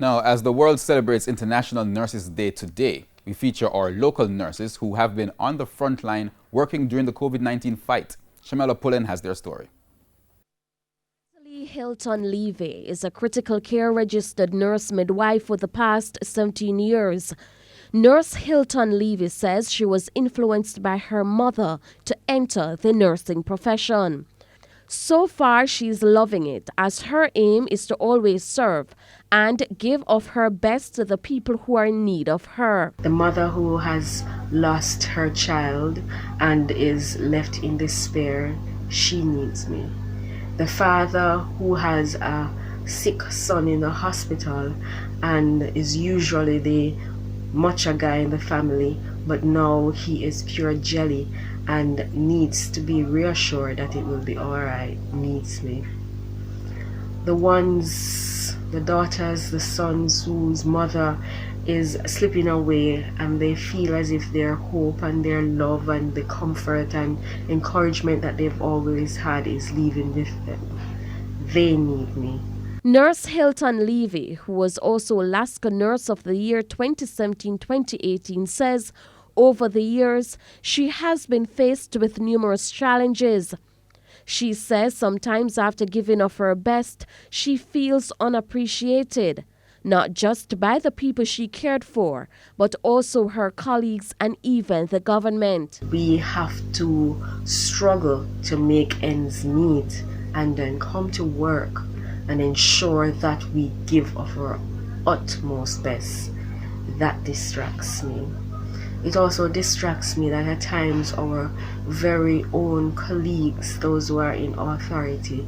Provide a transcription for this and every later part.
Now, as the world celebrates International Nurses Day today, we feature our local nurses who have been on the front line working during the COVID-19 fight. Shamela Pullen has their story. Hilton Levy is a critical care registered nurse midwife for the past 17 years. Nurse Hilton Levy says she was influenced by her mother to enter the nursing profession. So far, she's loving it, as her aim is to always serve and give of her best to the people who are in need of her. The mother who has lost her child and is left in despair, she needs me. The father who has a sick son in the hospital and is usually the macho guy in the family, but now he is pure jelly and needs to be reassured that it will be alright, needs me. The daughters, the sons whose mother is slipping away and they feel as if their hope and their love and the comfort and encouragement that they've always had is leaving with them. They need me. Nurse Hilton Levy, who was also Alaska Nurse of the Year 2017-2018, says over the years she has been faced with numerous challenges. She says sometimes after giving of her best, she feels unappreciated, not just by the people she cared for, but also her colleagues and even the government. We have to struggle to make ends meet and then come to work and ensure that we give of our utmost best. That distracts me. It also distracts me that at times our very own colleagues, those who are in authority,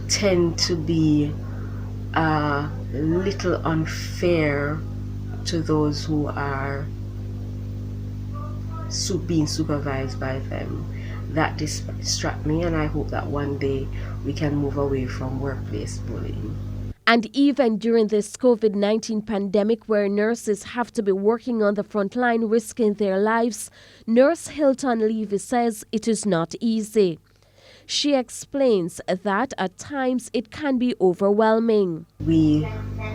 tend to be a little unfair to those who are being supervised by them. That distracts me, and I hope that one day we can move away from workplace bullying. And even during this COVID-19 pandemic, where nurses have to be working on the front line risking their lives, Nurse Hilton Levy says it is not easy. She explains that at times it can be overwhelming. We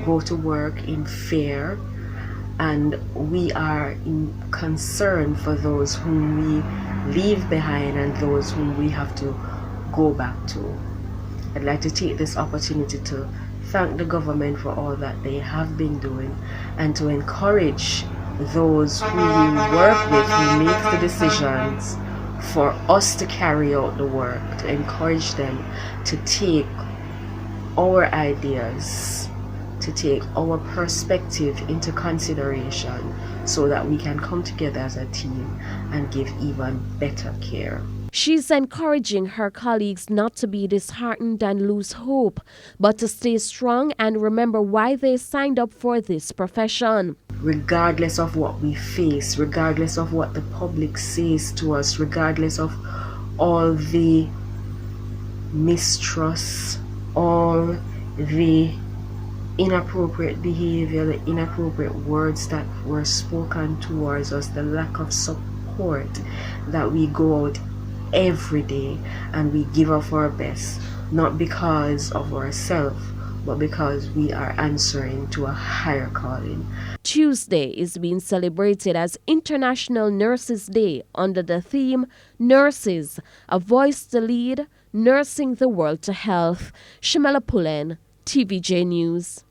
go to work in fear and we are in concern for those whom we leave behind and those whom we have to go back to. I'd like to take this opportunity to thank the government for all that they have been doing and to encourage those who we work with, who make the decisions for us to carry out the work, to encourage them to take our ideas, to take our perspective into consideration so that we can come together as a team and give even better care. She's encouraging her colleagues not to be disheartened and lose hope, but to stay strong and remember why they signed up for this profession. Regardless of what we face, regardless of what the public says to us, regardless of all the mistrust, all the inappropriate behavior, the inappropriate words that were spoken towards us, the lack of support, that we go out every day and we give of our best, not because of ourselves, but because we are answering to a higher calling. Tuesday is being celebrated as International Nurses Day under the theme Nurses, a voice to lead, nursing the world to health. Shamela Pullen, TVJ News.